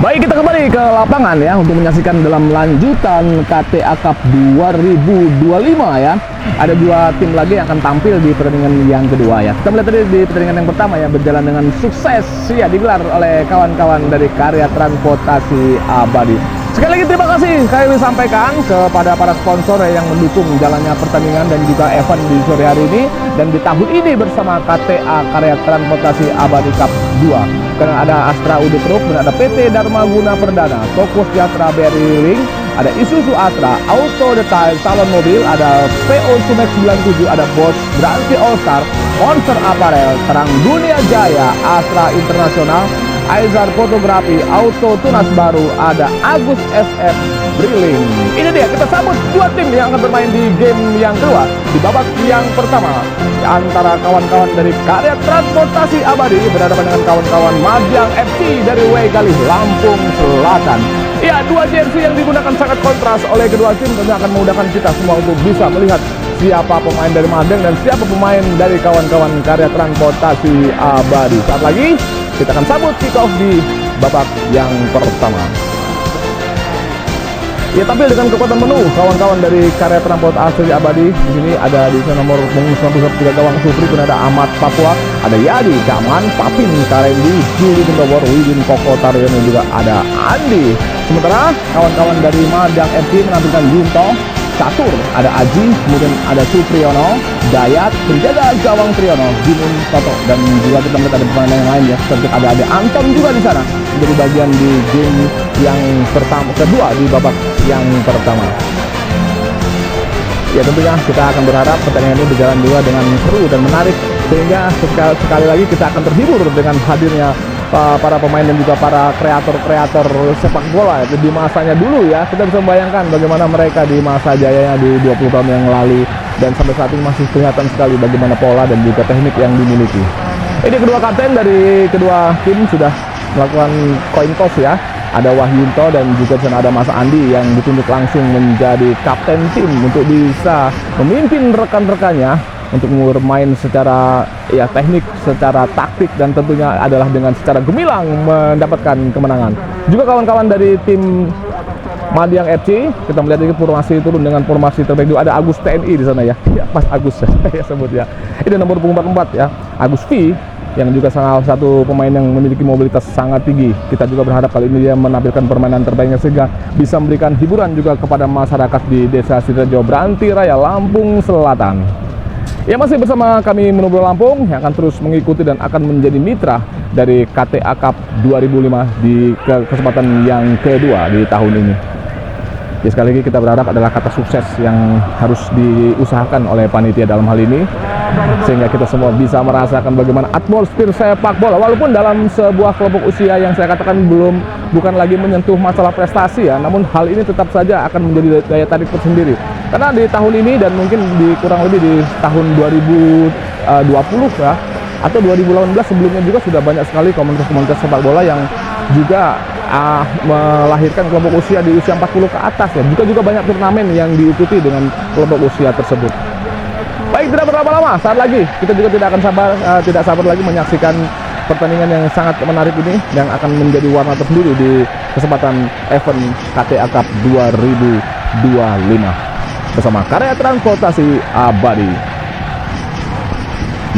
Baik, kita kembali ke lapangan ya untuk menyaksikan dalam lanjutan KTA Cup 2025 ya. Ada dua tim lagi yang akan tampil di pertandingan yang kedua ya. Kita melihat tadi di pertandingan yang pertama ya berjalan dengan sukses ya, digelar oleh kawan-kawan dari Karya Transportasi Abadi. Sekali lagi terima kasih kami sampaikan kepada para sponsor yang mendukung jalannya pertandingan dan juga event di sore hari ini dan di tahun ini bersama KTA Karya Transportasi Abadi Cup 2. Karena ada Astra Ude Truk dan ada PT Dharma Guna Perdana, Toko Sejahtera BRI Ring, ada Isuzu Astra, Auto Detail, Salon Mobil, ada PO Sumex 97, ada Bosch, Branti All Star, Monster Apparel, Terang Dunia Jaya, Astra Internasional, Aizar Fotografi, Auto Tunas Baru, ada Agus SF Drilling. Ini dia, kita sambut dua tim yang akan bermain di game yang kedua di babak yang pertama antara kawan-kawan dari Karya Transportasi Abadi berhadapan dengan kawan-kawan Madyang FC dari Wegalih, Lampung Selatan. Ya, dua jersey yang digunakan sangat kontras oleh kedua tim tentu akan memudahkan kita semua untuk bisa melihat siapa pemain dari Madyang dan siapa pemain dari kawan-kawan Karya Transportasi Abadi. Saat lagi kita akan sambut kick off di babak yang pertama. Ya, tampil dengan kekuatan penuh kawan-kawan dari Karya Transportasi Abadi. Di sini ada di nomor punggung 93 gawang Supri, pun ada Ahmad Papua, ada Yadi, Caman, Papin, Karendi, Juli Tembawar, Widin, Koko Taryono, juga ada Andi. Sementara kawan-kawan dari Madyang FC menampilkan Junto, Catur, ada Aji, kemudian ada Supriyono, Dayat, penjaga gawang Triyono, Jimun, Toto, dan juga kita melihat ada pemain yang lain ya, seperti ada Anton juga di sana menjadi bagian di game yang kedua di babak yang pertama. Ya, tentunya kita akan berharap pertandingan ini berjalan juga dengan seru dan menarik, sehingga sekali lagi kita akan terhibur dengan hadirnya para pemain dan juga para kreator sepak bola di masanya dulu ya. Kita bisa membayangkan bagaimana mereka di masa jayanya di 20 tahun yang lalu, dan sampai saat ini masih kelihatan sekali bagaimana pola dan juga teknik yang dimiliki. Ini kedua kapten dari kedua tim sudah melakukan coin toss ya. Ada Wahyunto dan juga ada Mas Andi yang ditunjuk langsung menjadi kapten tim untuk bisa memimpin rekan-rekannya untuk bermain secara ya teknik, secara taktik, dan tentunya adalah dengan secara gemilang mendapatkan kemenangan. Juga kawan-kawan dari tim Madyang FC, kita melihat ini formasi turun dengan formasi terbaik juga, ada Agus TNI di sana ya. Ya, Mas Agus ya sebut ya. Ini nomor punggung 44 ya, Agus V, yang juga salah satu pemain yang memiliki mobilitas sangat tinggi. Kita juga berharap kali ini dia menampilkan permainan terbaiknya sehingga bisa memberikan hiburan juga kepada masyarakat di Desa Sidoarjo, Branti Raya, Lampung Selatan. Ya, masih bersama kami Menubur Lampung yang akan terus mengikuti dan akan menjadi mitra dari KTA Cup 2005 di kesempatan yang kedua di tahun ini. Ya, sekali lagi kita berharap adalah kata sukses yang harus diusahakan oleh panitia dalam hal ini, sehingga kita semua bisa merasakan bagaimana atmosfer sepak bola walaupun dalam sebuah kelompok usia yang saya katakan bukan lagi menyentuh masalah prestasi ya, namun hal ini tetap saja akan menjadi daya tarik tersendiri. Karena di tahun ini dan mungkin di kurang lebih di tahun 2020 ya atau 2018 sebelumnya juga sudah banyak sekali komunitas-komunitas sepak bola yang juga melahirkan kelompok usia di usia 40 ke atas ya. Juga banyak turnamen yang diikuti dengan kelompok usia tersebut. Baik, tidak berlama-lama, saat lagi kita juga tidak sabar lagi menyaksikan pertandingan yang sangat menarik ini yang akan menjadi warna tersendiri di kesempatan event KTA Cup 2025 bersama Karya Transportasi Abadi.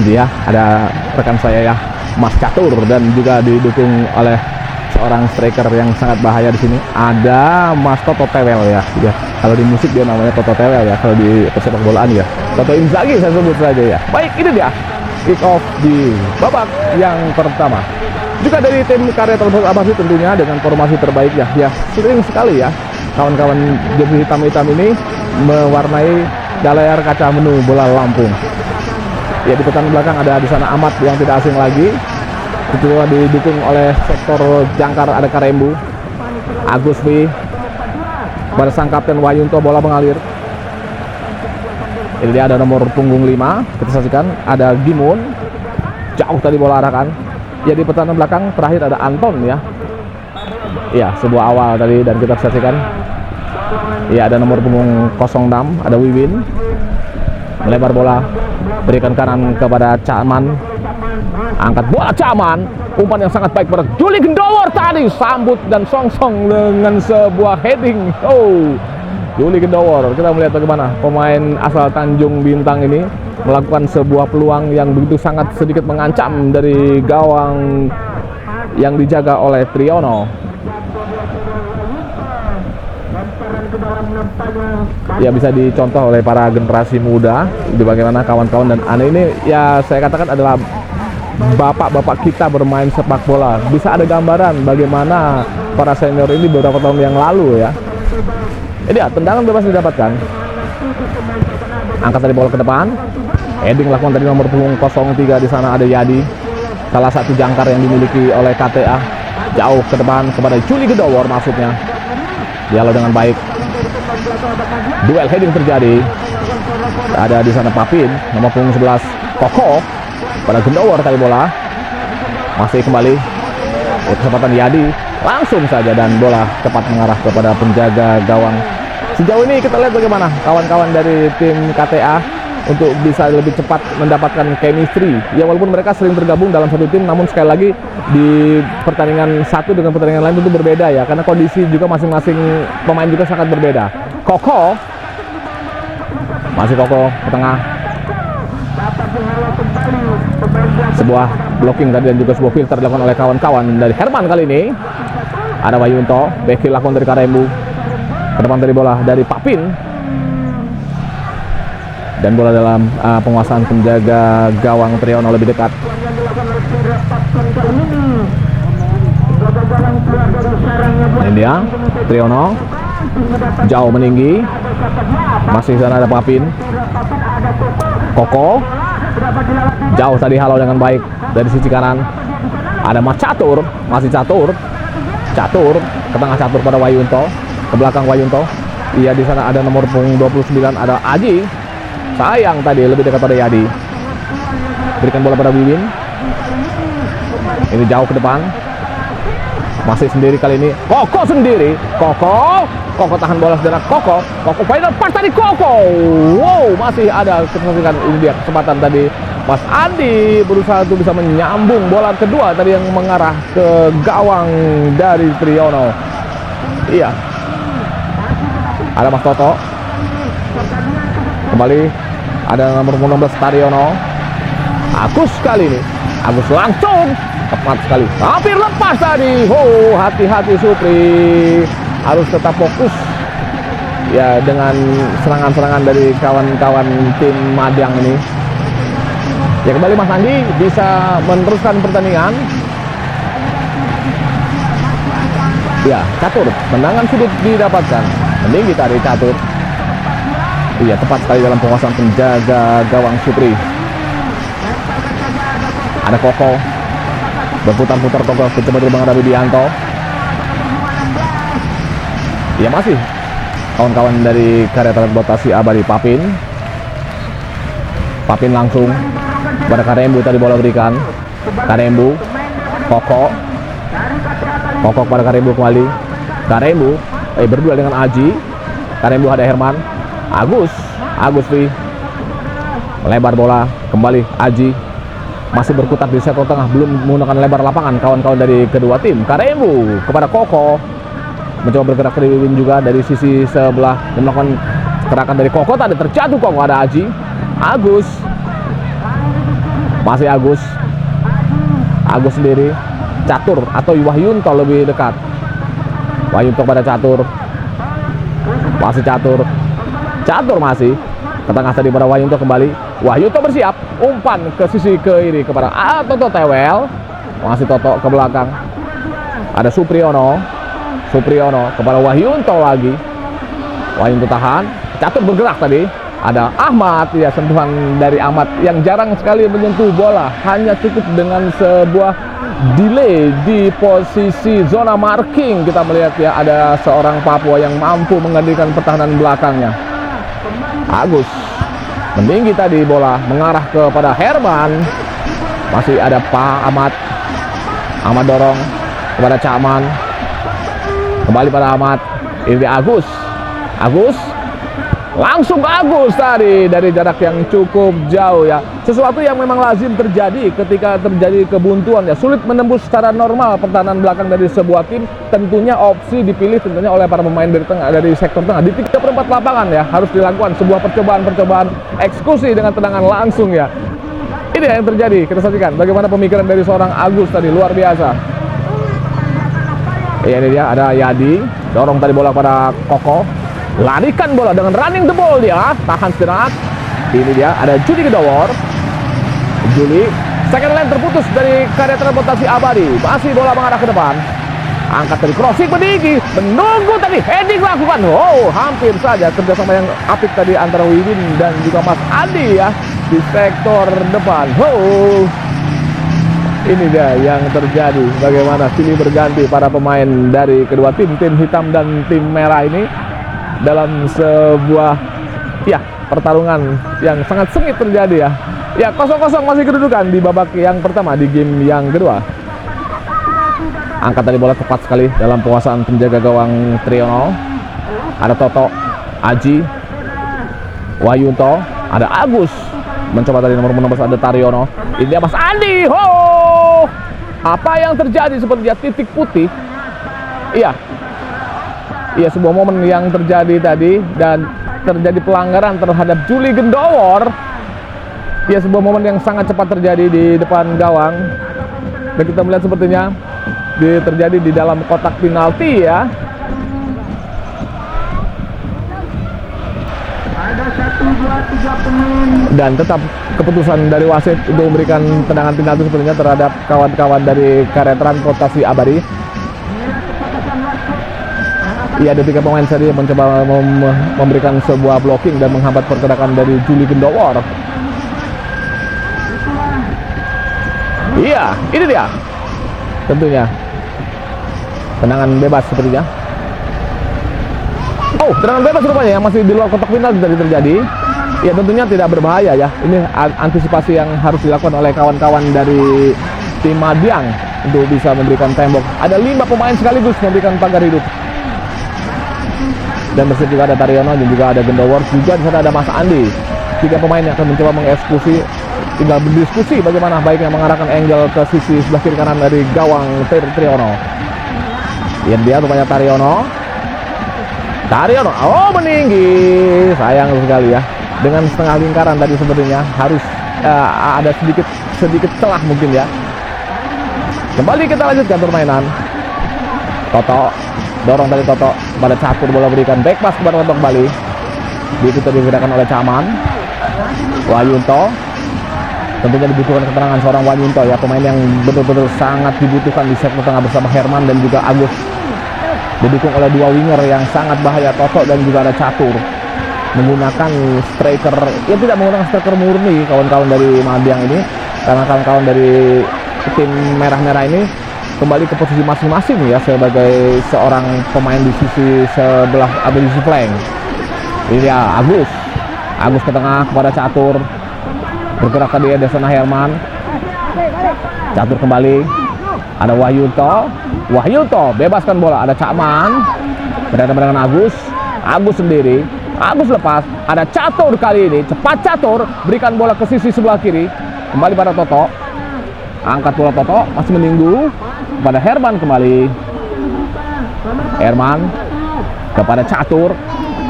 Ini ya, ada rekan saya ya, Mas Catur, dan juga didukung oleh seorang striker yang sangat bahaya di sini. Ada Mas Toto Tewel ya. Kalau di musik dia namanya Toto Tewel ya. Kalau di persepak bolaan ya Toto Inzaghi saya sebut saja ya. Baik, ini dia kick off di babak yang pertama. Juga dari tim Karya Transportasi Abadi tentunya dengan formasi terbaik ya. Ya, sering sekali ya kawan-kawan jersey hitam-hitam ini mewarnai layar kaca menu bola Lampung. Ya, di petan belakang ada di sana Ahmad yang tidak asing lagi. Itu didukung oleh sektor jangkar ada Karembu, Agus V, pada sang kapten Wahyunto, bola mengalir. Ini dia ada nomor punggung 5, kita saksikan ada Gimun, jauh tadi bola arahkan. Ya, di pertahanan belakang terakhir ada Anton ya. Ya, sebuah awal tadi dan kita saksikan. Ya, ada nomor punggung 06, ada Wiwin, melebar bola, berikan kanan kepada Caman. Angkat bola Caman, umpan yang sangat baik pada Juli Gendowor tadi, sambut dan song-song dengan sebuah heading. Oh, Juli Gendowor, kita melihat bagaimana pemain asal Tanjung Bintang ini melakukan sebuah peluang yang begitu sangat sedikit mengancam dari gawang yang dijaga oleh Triyono. Ya, bisa dicontoh oleh para generasi muda di bagaimana kawan-kawan dan Ane ini, ya saya katakan adalah bapak-bapak kita bermain sepak bola. Bisa ada gambaran bagaimana para senior ini beberapa tahun yang lalu ya. Ini ya, tendangan bebas didapatkan. Angkat dari bola ke depan. Heading lakukan tadi nomor punggung 03, di sana ada Yadi. Salah satu jangkar yang dimiliki oleh KTA. Jauh ke depan kepada Juli Gendowor masuknya. Dialog dengan baik. Duel heading terjadi. Ada di sana Papin, nomor punggung 11 Koko pada Gendowor tadi bola. Masih kembali. Kesempatan Yadi, langsung saja dan bola tepat mengarah kepada penjaga gawang. Sejauh ini kita lihat bagaimana kawan-kawan dari tim KTA untuk bisa lebih cepat mendapatkan chemistry. Ya, walaupun mereka sering tergabung dalam satu tim, namun sekali lagi di pertandingan satu dengan pertandingan lain tentu berbeda ya, karena kondisi juga masing-masing pemain juga sangat berbeda. Koko, masih Koko ke tengah. Sebuah blocking tadi dan juga sebuah filter dilakukan oleh kawan-kawan dari Herman kali ini. Ada Wayunto, back heel lakukan dari Karembu. Ke depan dari bola dari Papin. Dan bola dalam penguasaan penjaga gawang Triyono lebih dekat. Ini dia Triyono, jauh meninggi. Masih sana ada Papin. Koko, jauh tadi halau dengan baik dari sisi kanan. Ada Mas Catur, masih Catur ke tengah, Catur pada Wayunto, ke belakang Wayunto. Iya, di sana ada nomor punggung 29, ada Aji. Sayang tadi lebih dekat pada Yadi. Berikan bola pada Wiwin. Ini jauh ke depan. Masih sendiri kali ini. Koko sendiri. Koko tahan bola saudara. Koko final pass tadi Koko. Wow, masih ada kesempatan. Ini dia kesempatan tadi. Mas Andi berusaha untuk bisa menyambung bola kedua tadi yang mengarah ke gawang dari Triyono. Iya. Ada Mas Toto. Kembali ada nomor 16 Taryono. Agus kali ini. Agus langsung tepat sekali. Hampir lepas tadi. Oh, hati-hati Supri. Harus tetap fokus ya dengan serangan-serangan dari kawan-kawan tim Madang ini. Ya, kembali Mas Andi bisa meneruskan pertandingan. Ya, Catur, tendangan sudut didapatkan. Meninggi tadi Catur. Iya, tepat sekali dalam penguasaan penjaga gawang Supri. Ada Koko. Berputar-putar Koko mencoba terbang ada Widianto. Ya, masih kawan-kawan dari karya transportasi abadi Papin. Papin langsung pada Karembu tadi bola berikan. Karembu, Koko pada Karembu kembali. Karembu berdua dengan Aji. Karembu ada Herman. Agus V melebar bola kembali. Aji masih berkutat di sektor tengah, belum menggunakan lebar lapangan kawan-kawan dari kedua tim. Karembu kepada Koko, mencoba bergerak dari Wiwin juga dari sisi sebelah dan melakukan gerakan dari Koko tadi terjatuh. Koko ada Aji. Masih Agus sendiri. Catur atau Wahyunto lebih dekat. Wahyunto pada Catur. Masih Catur masih ke tengah tadi pada Wahyunto kembali. Wahyunto bersiap umpan ke sisi kiri kepada Toto Tewel. Masih Toto ke belakang. Ada Supriyono kepada Wahyunto lagi. Wahyunto tahan. Catur bergerak tadi. Ada Ahmad, ya, sentuhan dari Ahmad yang jarang sekali menyentuh bola. Hanya cukup dengan sebuah delay di posisi zona marking. Kita melihat ya, ada seorang Papua yang mampu menggantikan pertahanan belakangnya. Agus meninggi tadi, bola mengarah kepada Herman. Masih ada Pak Ahmad dorong kepada Caman. Kembali pada Ahmad. Ini Agus Langsung Agus tadi dari jarak yang cukup jauh ya. Sesuatu yang memang lazim terjadi ketika terjadi kebuntuan ya. Sulit menembus secara normal pertahanan belakang dari sebuah tim. Tentunya opsi dipilih tentunya oleh para pemain dari tengah, dari sektor tengah. Di 3/4 lapangan ya harus dilakukan sebuah percobaan eksekusi dengan tendangan langsung ya. Ini yang terjadi. Kita saksikan bagaimana pemikiran dari seorang Agus tadi, luar biasa. Ya, ini dia ada Yadi, dorong tadi bola pada Koko. Larikan bola dengan running the ball dia, tahan sejenak. Ini dia ada Juli Gedowor. Juli, second line terputus dari karya transportasi Abadi. Masih bola mengarah ke depan. Angkat dari crossing meninggi, menunggu tadi heading lakukan. Oh, hampir saja kerjasama yang apik tadi antara Wiwin dan juga Mas Andi ya di sektor depan. Oh, ini dia yang terjadi. Bagaimana silih berganti para pemain dari kedua tim hitam dan tim merah ini dalam sebuah ya pertarungan yang sangat sengit terjadi ya. Ya, 0-0 masih kedudukan di babak yang pertama di game yang kedua. Angkat tadi bola tepat sekali dalam penguasaan penjaga gawang Triyono. Ada Toto, Aji, Wayunto, ada Agus. Mencoba tadi nomor 16 ada Taryono. Ini dia Mas Andi. Ho! Apa yang terjadi sepertinya titik putih? Iya. Iya, sebuah momen yang terjadi tadi dan terjadi pelanggaran terhadap Juli Gendowor. Iya, sebuah momen yang sangat cepat terjadi di depan gawang. Dan kita melihat sepertinya terjadi di dalam kotak penalti ya. Ada 1, 2, 3 pemain. Dan tetap keputusan dari wasit untuk memberikan tendangan penalti sepertinya terhadap kawan-kawan dari karya transportasi Abadi. Iya, ada 3 pemain tadi mencoba memberikan sebuah blocking dan menghambat pergerakan dari Juli Gendowor. Iya, ini dia. Tentunya tendangan bebas sepertinya. Oh, tendangan bebas rupanya yang masih di luar kotak penalti tadi terjadi. Ya, tentunya tidak berbahaya ya. Ini antisipasi yang harus dilakukan oleh kawan-kawan dari tim Madiang untuk bisa memberikan tembok. Ada 5 pemain sekaligus memberikan pagar hidup. Dan bersih juga ada Taryono dan juga ada Gendowor, juga di sana ada Mas Andi. 3 pemain yang akan mencoba mengeksekusi. Tinggal berdiskusi bagaimana baiknya mengarahkan angle ke sisi sebelah kiri kanan dari gawang Triyono. Yang dia rupanya Taryono. Oh, meninggi. Sayang sekali ya. Dengan setengah lingkaran tadi sepertinya harus ada sedikit celah mungkin ya. Kembali kita lanjutkan permainan. Toto dorong tadi Toto pada catur bola berikan back pass kepada Toto kembali. Diikuti digerakkan oleh Caman. Wayunto. Tentunya dibutuhkan keterangan seorang Wayunto ya, pemain yang betul-betul sangat dibutuhkan di sektor tengah bersama Herman dan juga Agus. Didukung oleh 2 winger yang sangat bahaya, Toto dan juga ada Catur. Menggunakan striker, ya tidak menggunakan striker murni kawan-kawan dari Madiang ini, karena kawan-kawan dari tim merah-merah ini kembali ke posisi masing-masing ya sebagai seorang pemain di sisi sebelah atau di sisi flank. Ini dia Agus ke tengah kepada Catur. Bergerak tadi ada sana Herman. Catur kembali. Ada Wahyunto bebaskan bola. Ada Cakman. Berhadapan dengan Agus sendiri. Agus lepas. Ada Catur kali ini. Cepat Catur. Berikan bola ke sisi sebelah kiri. Kembali pada Toto. Angkat bola Toto. Masih menunggu. Pada Herman kembali. Herman kepada Catur.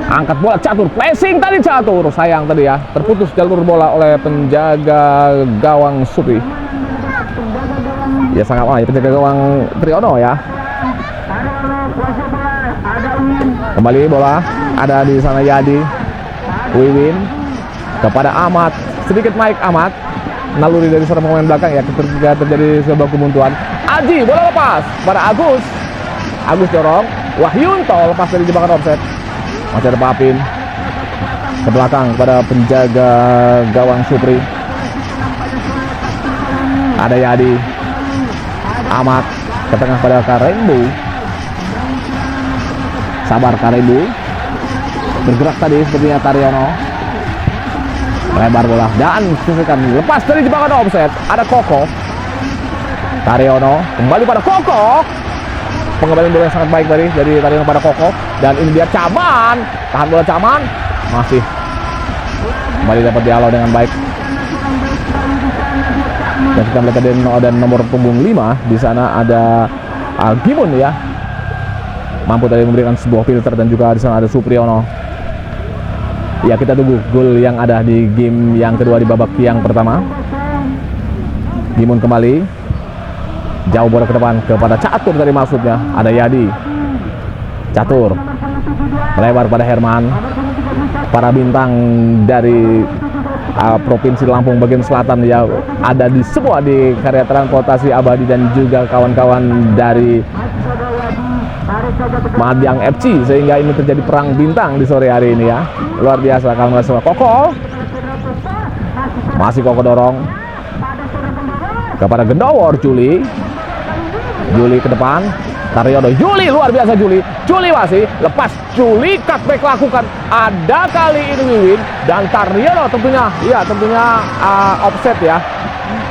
Angkat bola Catur, placing tadi Catur, sayang tadi ya, terputus jalur bola oleh penjaga gawang Supri. Ya sangat ya, penjaga gawang Triyono ya. Kembali bola, ada di sana Yadi, Wiwin kepada Ahmad, sedikit naik Ahmad, naluri dari seorang pemain belakang ya, ketika terjadi sebuah kebuntuan. Aji, bola lepas pada Agus dorong, Wahyunto lepas dari jebakan offset. Masih ada Papin ke belakang pada penjaga gawang Supri. Ada Yadi, Ahmad ke tengah pada Karendu. Sabar Karendu. Bergerak tadi sepertinya Taryono. Lebar bola dan selesaikan, lepas dari jebakan offset. Ada Koko. Taryono kembali pada Koko. Pengembalian bola yang sangat baik tadi dari Taryono pada Koko. Dan ini dia Caman, tahan bola Caman, masih kembali dapat dialau dengan baik. Dan kita melihat ada nomor punggung 5 di sana ada Gimun ya, mampu tadi memberikan sebuah filter, dan juga di sana ada Supriyono. Ya, kita tunggu gol yang ada di game yang kedua di babak yang pertama. Gimun kembali, jauh bola ke depan kepada Catur tadi maksudnya, ada Yadi. Catur melebar pada Herman. Para bintang dari Provinsi Lampung bagian selatan ya ada di semua di karya transportasi abadi, dan juga kawan-kawan dari Madyang FC, sehingga ini terjadi perang bintang di sore hari ini ya. Luar biasa. Kalau nggak salah Koko, masih Koko dorong kepada Gendowor. Juli ke depan, Taryono, Juli luar biasa. Juli masih lepas, Juli cutback lakukan, ada kali ini Wiwin, dan Taryono tentunya offset ya.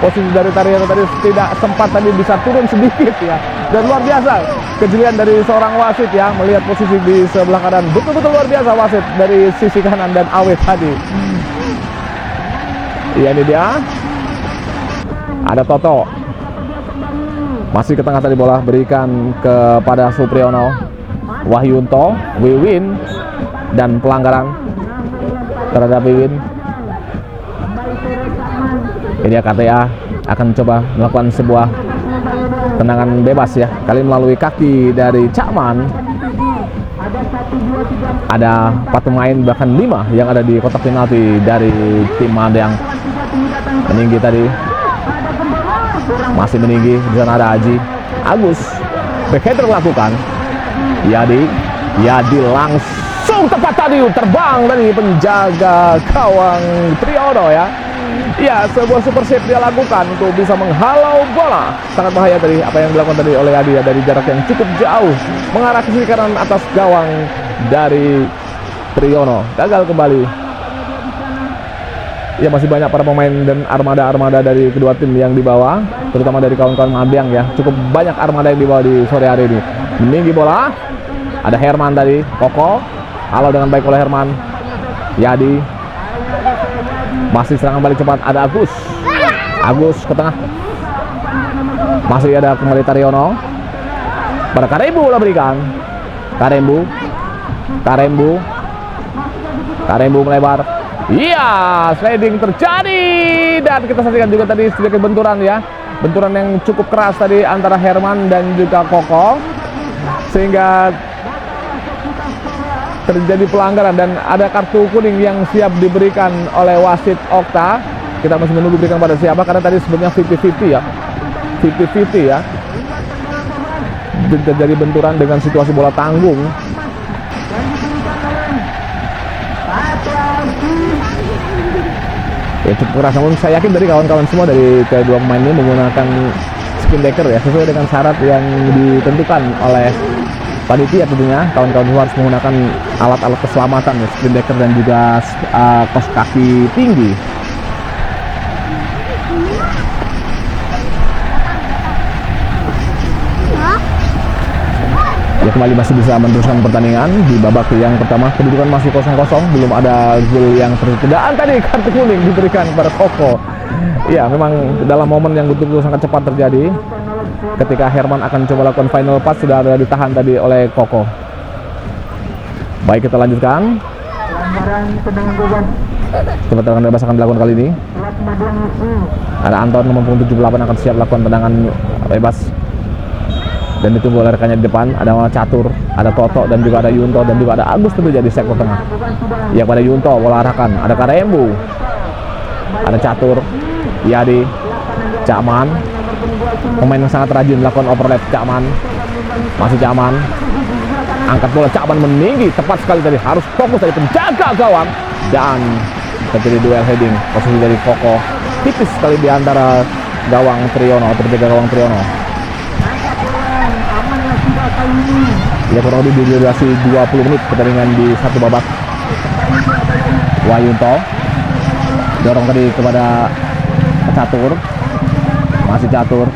Posisi dari Taryono tadi tidak sempat tadi bisa turun sedikit ya, dan luar biasa kejelian dari seorang wasit ya, melihat posisi di sebelah kanan. Betul-betul luar biasa wasit dari sisi kanan dan awet tadi. Iya, ini dia ada Toto, masih ke tengah tadi bola, berikan kepada Supriyono, Wahyunto, Wiwin, dan pelanggaran terhadap Wiwin. Ini ya, KTA akan coba melakukan sebuah tendangan bebas ya, kali melalui kaki dari Cakman. Ada 4 pemain bahkan 5 yang ada di kotak penalti dari tim Madyang. Meninggi tadi, masih meninggi. Di sana ada Aji, Agus, backheader melakukan. Yadi langsung tepat tadi, terbang dari penjaga gawang Triyono ya. Ya, sebuah super save dia lakukan untuk bisa menghalau bola. Sangat bahaya tadi apa yang dilakukan tadi oleh Yadi ya, dari jarak yang cukup jauh mengarah ke sisi kanan atas gawang dari Triyono. Gagal kembali. Ya, masih banyak para pemain dan armada dari kedua tim yang dibawa, terutama dari kawan-kawan Madyang ya. Cukup banyak armada yang dibawa di sore hari ini. Meninggi bola, ada Herman tadi, Koko, halau dengan baik oleh Herman. Yadi, masih serangan balik cepat, ada Agus ke tengah, masih ada kembali Taryono pada Karembu, bola berikan Karembu melebar. Iya, sliding terjadi, dan kita saksikan juga tadi sedikit benturan ya, benturan yang cukup keras tadi antara Herman dan juga Koko, sehingga terjadi pelanggaran dan ada kartu kuning yang siap diberikan oleh wasit Okta. Kita masih menunggu berikan pada siapa, karena tadi sebenarnya 50-50 ya, 50-50 ya. Terjadi benturan dengan situasi bola tanggung. Ya, cukup keras, namun saya yakin dari kawan-kawan semua dari kedua pemain ini menggunakan spin decker ya, sesuai dengan syarat yang ditentukan oleh panitia tentunya. Kawan-kawan harus menggunakan alat-alat keselamatan ya, spin decker dan juga kos kaki tinggi. Ya, kembali masih bisa meneruskan pertandingan di babak yang pertama. Kedudukan masih 0-0, belum ada gol yang tertunda. Tadi kartu kuning diberikan kepada Koko. Ya, memang dalam momen yang betul-betul sangat cepat terjadi. Ketika Herman akan coba lakukan final pass, sudah ada ditahan tadi oleh Koko. Baik, kita lanjutkan. Tendangan bebas akan dilakukan kali ini. Ada Anton nomor 78 akan siap lakukan tendangan bebas, dan ditunggu oleh rekannya di depan. Ada Catur, ada Toto, dan juga ada Yunto, dan juga ada Agus tentu jadi sektor tengah. Ya, pada Yunto bola arahkan, ada Karembu, ada Catur, Yadi, Cakman, pemain yang sangat rajin melakukan overlap. Cakman, masih Cakman, angkat bola, Cakman meninggi tepat sekali tadi, harus fokus dari penjaga gawang, dan terjadi duel heading. Posisi dari Koko tipis sekali di antara gawang Triyono atau penjaga gawang Triyono. Ya, kurang lebih di durasi 20 menit pertandingan di satu babak. Wahyunto dorong tadi kepada Catur, masih Catur,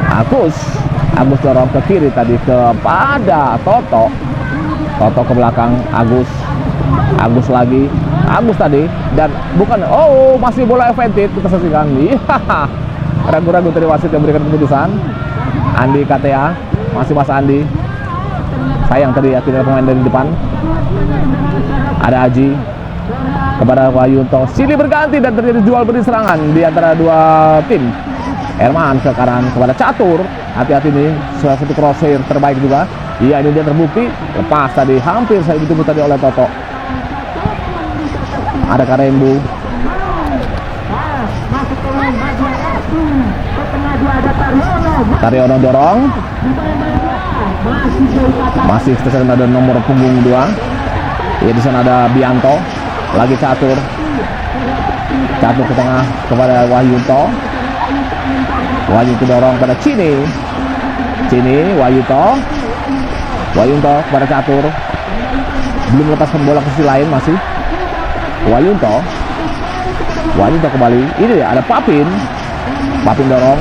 Agus dorong ke kiri tadi kepada Toto ke belakang, Agus Agus lagi, Agus tadi, dan bukan, oh masih bola eventit, kita saksikan. Iya, ragu-ragu tadi wasit yang memberikan keputusan. Andi KTA, masih Mas Andi. Sayang tadi ya, tidak ada pemain dari depan. Ada Aji kepada Wayunto, silih berganti dan terjadi jual beli serangan di antara dua tim. Herman ke kanan kepada Catur, hati-hati nih, salah satu crosshair terbaik juga. Iya, ini dia terbukti, lepas tadi, hampir saya ditunggu tadi oleh Toto. Ada Karembu. Taryono dorong. Masih tersisa ada nomor punggung 2. Ya, di sana ada Bianto. Lagi Catur. Catur ke tengah kepada Wahyunto. Wahyunto dorong pada Cini. Cini, Wahyunto. Wahyunto kepada Catur. Belum lepaskan bola ke sisi lain masih. Wahyunto kembali. Ini ya, ada Papin. Papin dorong.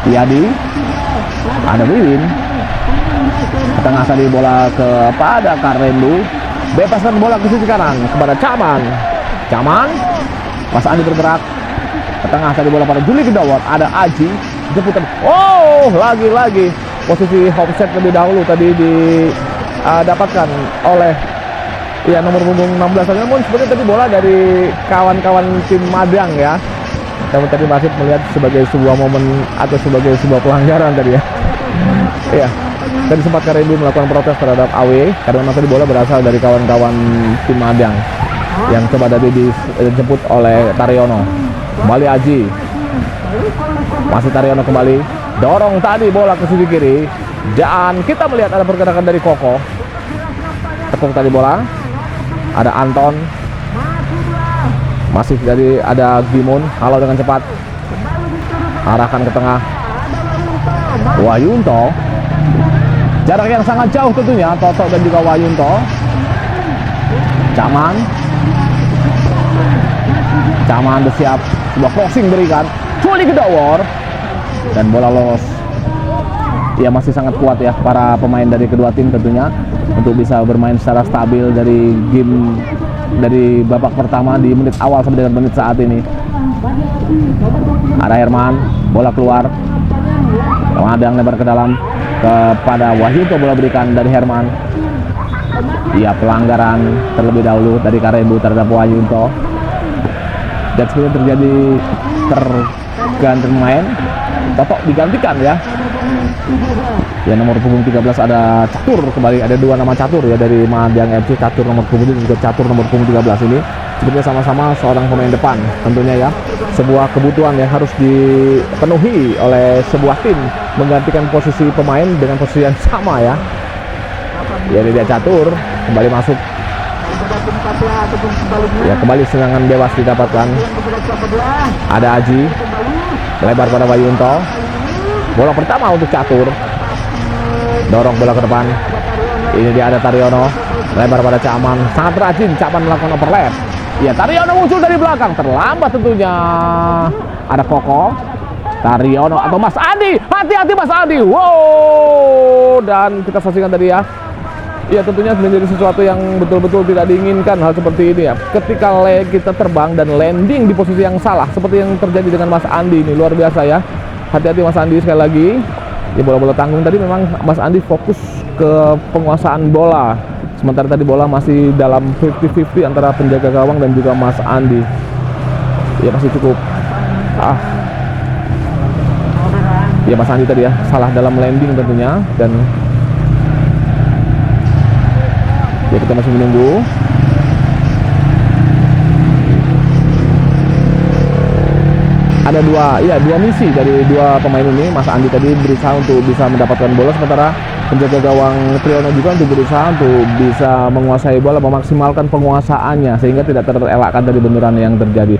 Tiadi. Ada Wiwin. Ke tengah tadi bola kepada Karlendu. Bebaskan bola ke sisi kanan kepada Caman. Mas Andi bergerak. Ke tengah tadi bola pada Juli Kedawat. Ada Aji. Jemputan. Oh, lagi-lagi posisi offset lebih dahulu tadi didapatkan oleh ya nomor punggung 16. Namun sebenarnya tadi bola dari kawan-kawan tim Madang ya. Namun tadi masih melihat sebagai sebuah momen atau sebagai sebuah pelanggaran tadi ya. Iya. Tadi sempat Karembu melakukan protes terhadap AW karena memang tadi bola berasal dari kawan-kawan tim Madang yang coba tadi dijemput oleh Taryono. Kembali Aji. Masih Taryono kembali. Dorong tadi bola ke sisi kiri. Dan kita melihat ada pergerakan dari Koko. Tepung tadi bola. Ada Anton. Masih tadi ada Gimun. Halo dengan cepat. Arahkan ke tengah. Wahyunto. Jarak yang sangat jauh tentunya. Toto dan juga Wahyunto. Caman bersiap. Sebuah crossing berikan. Juli Kedawar. Dan bola lolos. Ya, masih sangat kuat ya para pemain dari kedua tim tentunya untuk bisa bermain secara stabil dari game dari babak pertama di menit awal sampai dengan menit saat ini. Ada Herman, bola keluar. Ada yang lebar ke dalam kepada Wahyunto, bola berikan dari Herman. Iya, pelanggaran terlebih dahulu dari Karembu terhadap Wahyunto. Dan sebelum terjadi terganti pemain, Toto digantikan ya. Ya, nomor punggung 13 ada Catur kembali, ada dua nama Catur ya dari Madang FC, Catur nomor punggung dan juga Catur nomor punggung 13 ini. Sebenarnya sama-sama seorang pemain depan tentunya ya. Sebuah kebutuhan yang harus dipenuhi oleh sebuah tim menggantikan posisi pemain dengan posisi yang sama ya. Ya, dia Catur kembali masuk. Ya, kembali serangan bebas didapatkan. Ada Aji. Lebar pada Wahyunto. Bola pertama untuk Catur. Dorong bola ke depan. Ini dia ada Taryono. Lebar pada Caman. Sangat rajin Caman melakukan overlap. Ya, Taryono muncul dari belakang. Terlambat tentunya. Ada Koko. Taryono atau Mas Andi. Hati-hati Mas Andi. Wow. Dan kita saksikan tadi ya. Ya, tentunya menjadi sesuatu yang betul-betul tidak diinginkan hal seperti ini ya. Ketika kita terbang dan landing di posisi yang salah seperti yang terjadi dengan Mas Andi ini, luar biasa ya. Hati-hati Mas Andi sekali lagi. Ya, bola-bola tanggung tadi memang Mas Andi fokus ke penguasaan bola. Sementara tadi bola masih dalam 50-50 antara penjaga gawang dan juga Mas Andi. Ya, masih cukup. Ya, Mas Andi tadi ya salah dalam landing tentunya. Dan ya, kita masih menunggu. Ada dua misi dari dua pemain ini. Mas Andi tadi berusaha untuk bisa mendapatkan bola, sementara penjaga gawang Triyono juga untuk berusaha untuk bisa menguasai bola, memaksimalkan penguasaannya sehingga tidak terelakkan dari benturan yang terjadi.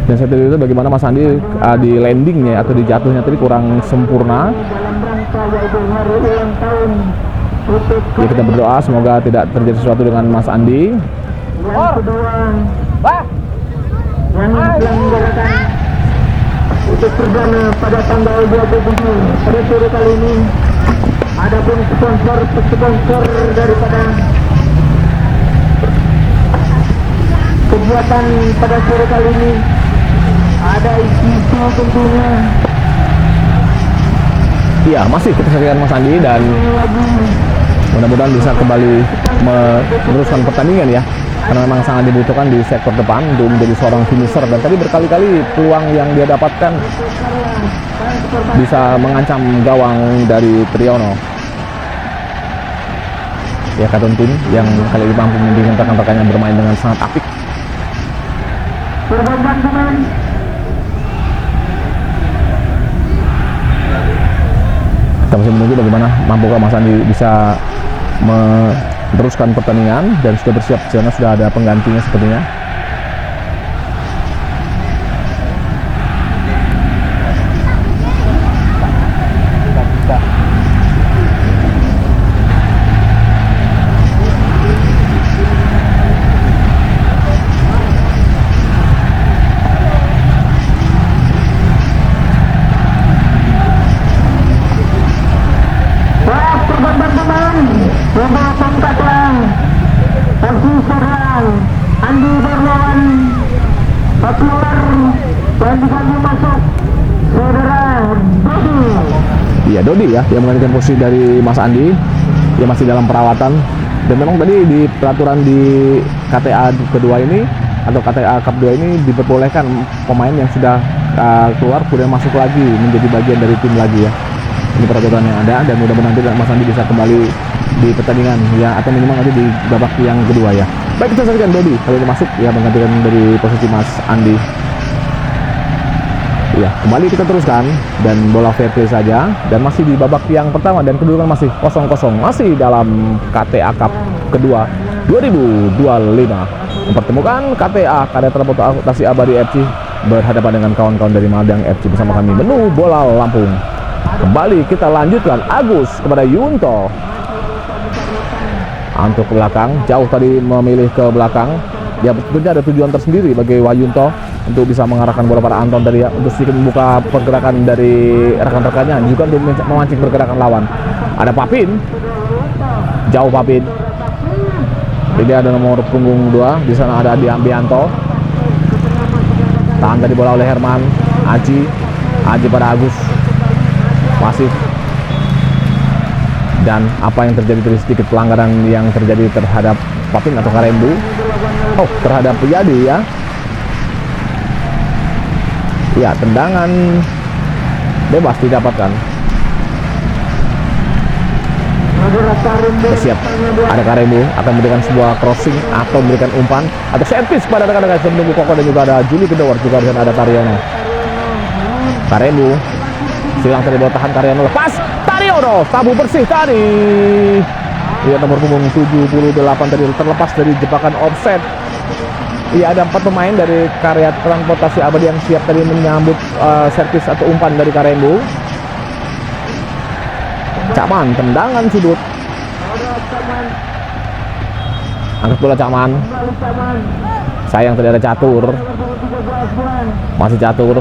Dan saya itu bagaimana Mas Andi di landingnya atau di jatuhnya tadi kurang sempurna. Ya, kita berdoa semoga tidak terjadi sesuatu dengan Mas Andi. Yang diselenggarakan untuk perdana pada tanggal 27 pada sore kali ini Adapun sponsor daripada kegiatan pada sore kali ini ada isu tentunya. Iya, masih kita saksikan Mas Andi dan mudah-mudahan bisa kembali meneruskan pertandingan ya, karena memang sangat dibutuhkan di sektor depan untuk menjadi seorang finisher. Dan tadi berkali-kali peluang yang dia dapatkan bisa mengancam gawang dari Triyono. Ya, Katun Tim yang kali ini mampu membimbing rekan-rekannya bermain dengan sangat apik. Kita masih menunggu bagaimana mampukah Mas Andi bisa meneruskan pertandingan, dan sudah bersiap di sana, sudah ada penggantinya sepertinya. Andi berlawan keluar dan diganti masuk saudara Dodi. Iya, Dodi ya yang menggantikan posisi dari Mas Andi. Dia masih dalam perawatan, dan memang tadi di peraturan di KTA kedua ini atau KTA Cup 2 ini diperbolehkan pemain yang sudah keluar kemudian masuk lagi menjadi bagian dari tim lagi ya. Ini peraturan yang ada, dan mudah-mudahan nanti Mas Andi bisa kembali di pertandingan ya, atau minimal nanti di babak yang kedua ya. Baik, kita saksikan Dodi kali ini masuk ya, menggantikan dari posisi Mas Andi. Ya, kembali kita teruskan dan bola fair play saja, dan masih di babak yang pertama dan kedudukan masih 0-0, masih dalam KTA Cup kedua 2025. Mempertemukan KTA Karya Transportasi Abadi FC berhadapan dengan kawan-kawan dari Madang FC bersama kami Menu Bola Lampung. Kembali kita lanjutkan, Agus kepada Yunto. Untuk ke belakang, jauh tadi memilih ke belakang. Ya, tentunya ada tujuan tersendiri bagi Wayunto untuk bisa mengarahkan bola pada Anton tadi ya, untuk sedikit membuka pergerakan dari rekan-rekannya, juga untuk memancing pergerakan lawan. Ada Papin, jauh Papin. Ini ada nomor punggung 2, di sana ada Adi Ambianto. Tahan tadi bola oleh Herman, Aji pada Agus. Masih. Dan apa yang terjadi tadi, sedikit pelanggaran yang terjadi terhadap Papin atau Karembu. Oh, terhadap Yadi ya. Ya, tendangan bebas didapatkan. Siap, ada Karembu akan memberikan sebuah crossing atau memberikan umpan atau servis pada rekan-rekan yang menunggu Koko, dan juga ada Juli Kedawar, juga di sana ada Taryono. Karembu silang tadi bola tahan, Karyono lepas. Taryono sabu bersih tadi. Lihat nomor punggung 78 tadi terlepas dari jebakan offset. Iya, ada 4 pemain dari Karya Transportasi Abadi yang siap tadi menyambut servis atau umpan dari Karembu. Cakman, tendangan sudut. Angkat bola Cakman. Sayang tadi ada Catur. Masih Catur.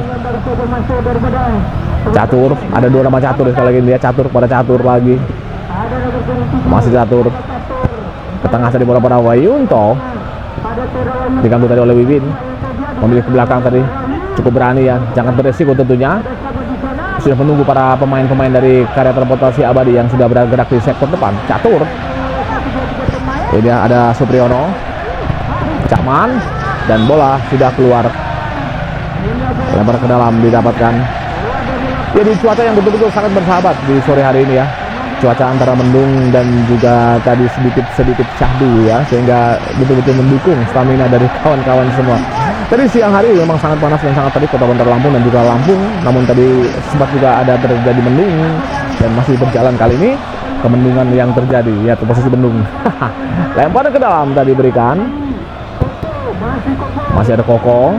Catur, ada 2 nama Catur sekali lagi dia, Catur pada Catur lagi. Masih Catur. Ke tengah tadi bola pada Wayunto. Diganggu tadi oleh Wiwin. Memilih ke belakang tadi. Cukup berani ya, jangan beresiko tentunya. Sudah menunggu para pemain-pemain dari Karya Transportasi Abadi yang sudah bergerak di sektor depan. Catur. Ini ada Supriyono, Cakman, dan bola sudah keluar. Lempar ke dalam didapatkan. Jadi cuaca yang betul-betul sangat bersahabat di sore hari ini ya. Cuaca antara mendung dan juga tadi sedikit syahdu ya, sehingga betul-betul mendukung stamina dari kawan-kawan semua. Tadi siang hari memang sangat panas dan sangat terik Kota Bandar Lampung dan juga Lampung, namun tadi sempat juga ada terjadi mendung dan masih berjalan kali ini kemendungan yang terjadi ya, ke posisi mendung. Lempar ke dalam tadi berikan. Masih ada Koko.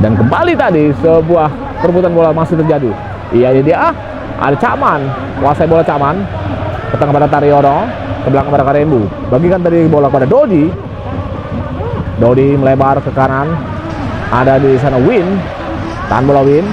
Dan kembali tadi sebuah perebutan bola masih terjadi. Iya dia. Ada Cakman, kuasai bola Cakman. Ke tengah pada Taryono, ke belakang pada Karembu. Bagikan tadi bola pada Dodi. Dodi melebar ke kanan. Ada di sana Win. Tahan bola Win.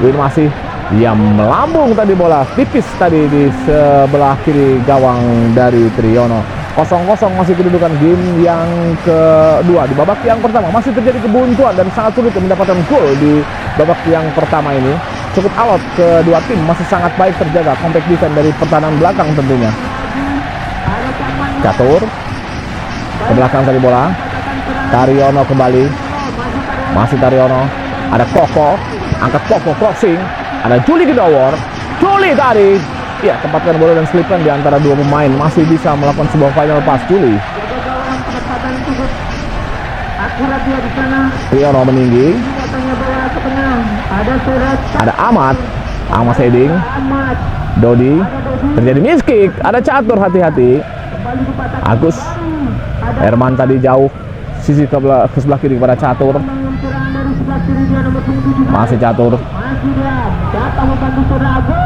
Win masih Yang melambung tadi bola tipis tadi di sebelah kiri gawang dari Triyono. 0-0 masih kedudukan game yang kedua. Di babak yang pertama masih terjadi kebuntuan dan sangat sulit mendapatkan gol di babak yang pertama ini. Cukup alot, kedua tim masih sangat baik terjaga, compact defense dari pertahanan belakang tentunya. Catur ke belakang tadi bola. Taryono kembali, masih Taryono. Ada Koko, angkat Koko crossing. Ada Juli Gedawor, Juli tadi, ya tempatkan bola dan selipkan di antara dua pemain, masih bisa melakukan sebuah final pass Juli. Triyono meninggi, ada Ahmad Heading, Dodi, terjadi miskick, ada Catur, hati-hati. Agus, Herman tadi jauh, sisi ke sebelah kiri kepada Catur. Masih Catur,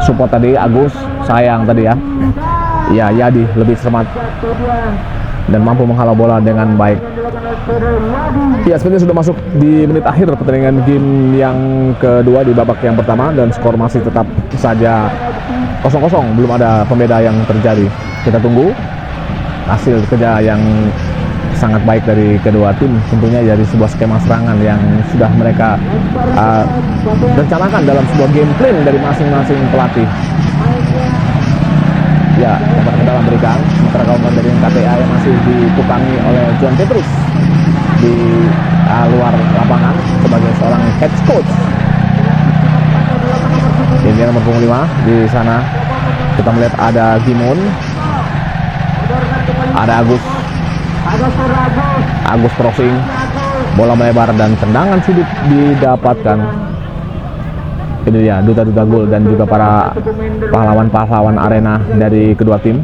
support tadi Agus, sayang tadi ya. Ya, Yadi lebih cermat dan mampu menghalau bola dengan baik. Ya, sebenarnya sudah masuk di menit akhir pertandingan game yang kedua di babak yang pertama dan skor masih tetap saja 0-0, belum ada pembeda yang terjadi. Kita tunggu hasil kerja yang sangat baik dari kedua tim, tentunya dari sebuah skema serangan yang sudah mereka rencanakan dalam sebuah game plan dari masing-masing pelatih. Ya, lebar ke dalam berikan, sementara kawan dari KTA yang masih ditukangi oleh John Petrus di luar lapangan sebagai seorang head coach. Ini nomor 5 di sana kita melihat ada Gimun, ada Agus crossing, bola melebar dan tendangan sulit didapatkan. Ini dia duta-duta gol dan juga para pahlawan-pahlawan arena dari kedua tim